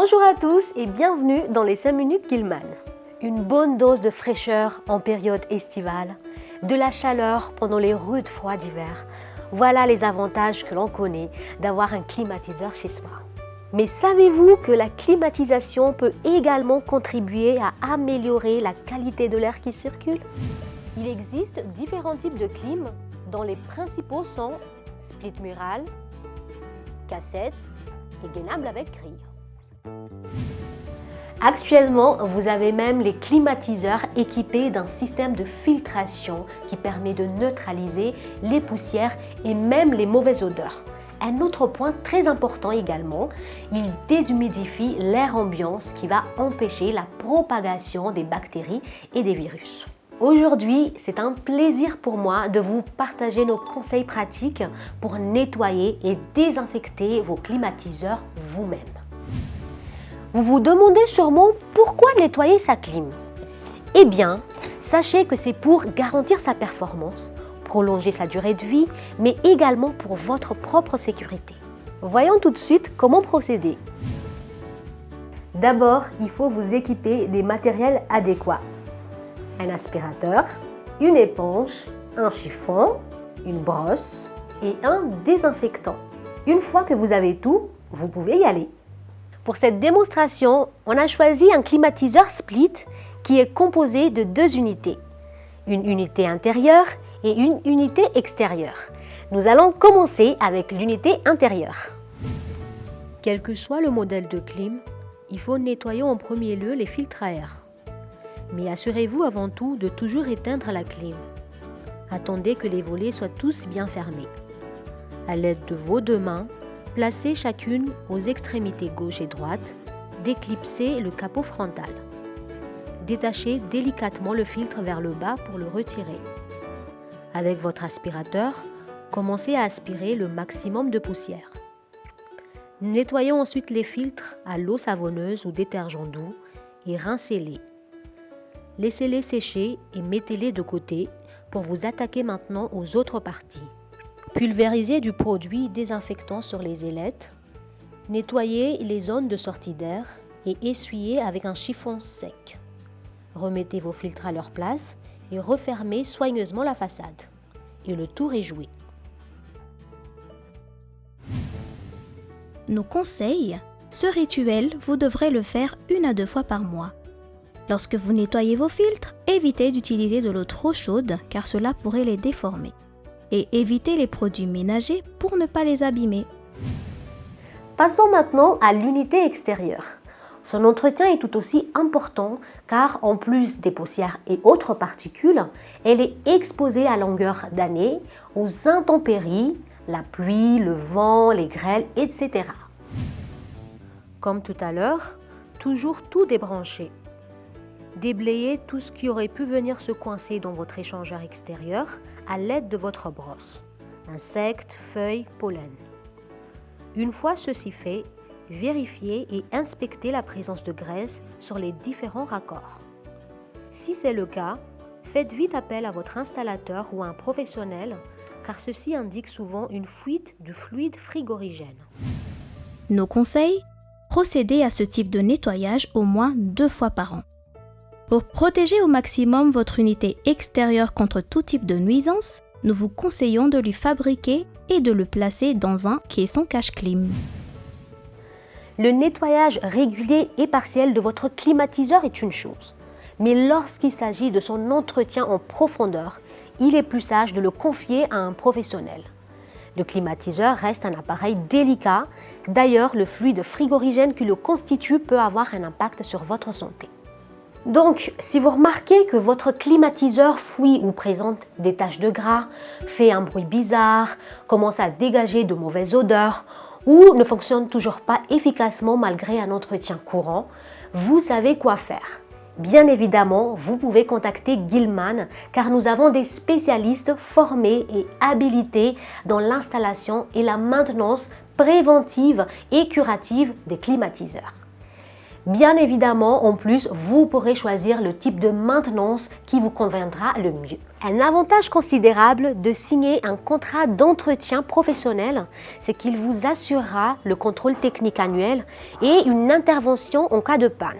Bonjour à tous et bienvenue dans les 5 minutes Gilman. Une bonne dose de fraîcheur en période estivale, de la chaleur pendant les rudes froids d'hiver. Voilà les avantages que l'on connaît d'avoir un climatiseur chez soi. Mais savez-vous que la climatisation peut également contribuer à améliorer la qualité de l'air qui circule? Il existe différents types de clim dont les principaux sont split mural, cassette et gainable avec grille. Actuellement, vous avez même les climatiseurs équipés d'un système de filtration qui permet de neutraliser les poussières et même les mauvaises odeurs. Un autre point très important également, il déshumidifie l'air ambiant, ce qui va empêcher la propagation des bactéries et des virus. Aujourd'hui, c'est un plaisir pour moi de vous partager nos conseils pratiques pour nettoyer et désinfecter vos climatiseurs vous-même. Vous vous demandez sûrement pourquoi nettoyer sa clim? Eh bien, sachez que c'est pour garantir sa performance, prolonger sa durée de vie, mais également pour votre propre sécurité. Voyons tout de suite comment procéder. D'abord, il faut vous équiper des matériels adéquats. Un aspirateur, une éponge, un chiffon, une brosse et un désinfectant. Une fois que vous avez tout, vous pouvez y aller. Pour cette démonstration, on a choisi un climatiseur split qui est composé de 2 unités. Une unité intérieure et une unité extérieure. Nous allons commencer avec l'unité intérieure. Quel que soit le modèle de clim, il faut nettoyer en premier lieu les filtres à air. Mais assurez-vous avant tout de toujours éteindre la clim. Attendez que les volets soient tous bien fermés. À l'aide de vos 2 mains, placez chacune aux extrémités gauche et droite, déclipsez le capot frontal. Détachez délicatement le filtre vers le bas pour le retirer. Avec votre aspirateur, commencez à aspirer le maximum de poussière. Nettoyons ensuite les filtres à l'eau savonneuse ou détergent doux et rincez-les. Laissez-les sécher et mettez-les de côté pour vous attaquer maintenant aux autres parties. Pulvérisez du produit désinfectant sur les ailettes, nettoyez les zones de sortie d'air et essuyez avec un chiffon sec. Remettez vos filtres à leur place et refermez soigneusement la façade. Et le tour est joué. Nos conseils, ce rituel, vous devrez le faire 1 à 2 fois par mois. Lorsque vous nettoyez vos filtres, évitez d'utiliser de l'eau trop chaude car cela pourrait les déformer. Et évitez les produits ménagers pour ne pas les abîmer. Passons maintenant à l'unité extérieure. Son entretien est tout aussi important car en plus des poussières et autres particules, elle est exposée à longueur d'année aux intempéries, la pluie, le vent, les grêles, etc. Comme tout à l'heure, toujours tout débrancher. Déblayez tout ce qui aurait pu venir se coincer dans votre échangeur extérieur à l'aide de votre brosse. Insectes, feuilles, pollen. Une fois ceci fait, vérifiez et inspectez la présence de graisse sur les différents raccords. Si c'est le cas, faites vite appel à votre installateur ou à un professionnel car ceci indique souvent une fuite de fluide frigorigène. Nos conseils, procédez à ce type de nettoyage au moins 2 fois par an. Pour protéger au maximum votre unité extérieure contre tout type de nuisance, nous vous conseillons de lui fabriquer et de le placer dans un caisson cache-clim. Le nettoyage régulier et partiel de votre climatiseur est une chose, mais lorsqu'il s'agit de son entretien en profondeur, il est plus sage de le confier à un professionnel. Le climatiseur reste un appareil délicat, d'ailleurs le fluide frigorigène qui le constitue peut avoir un impact sur votre santé. Donc, si vous remarquez que votre climatiseur fuit ou présente des taches de gras, fait un bruit bizarre, commence à dégager de mauvaises odeurs ou ne fonctionne toujours pas efficacement malgré un entretien courant, vous savez quoi faire. Bien évidemment, vous pouvez contacter Gilman car nous avons des spécialistes formés et habilités dans l'installation et la maintenance préventive et curative des climatiseurs. Bien évidemment, en plus, vous pourrez choisir le type de maintenance qui vous conviendra le mieux. Un avantage considérable de signer un contrat d'entretien professionnel, c'est qu'il vous assurera le contrôle technique annuel et une intervention en cas de panne.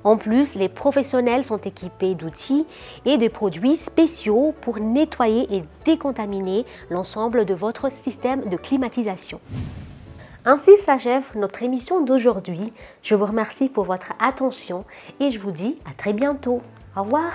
En plus, les professionnels sont équipés d'outils et de produits spéciaux pour nettoyer et décontaminer l'ensemble de votre système de climatisation. Ainsi s'achève notre émission d'aujourd'hui. Je vous remercie pour votre attention et je vous dis à très bientôt. Au revoir.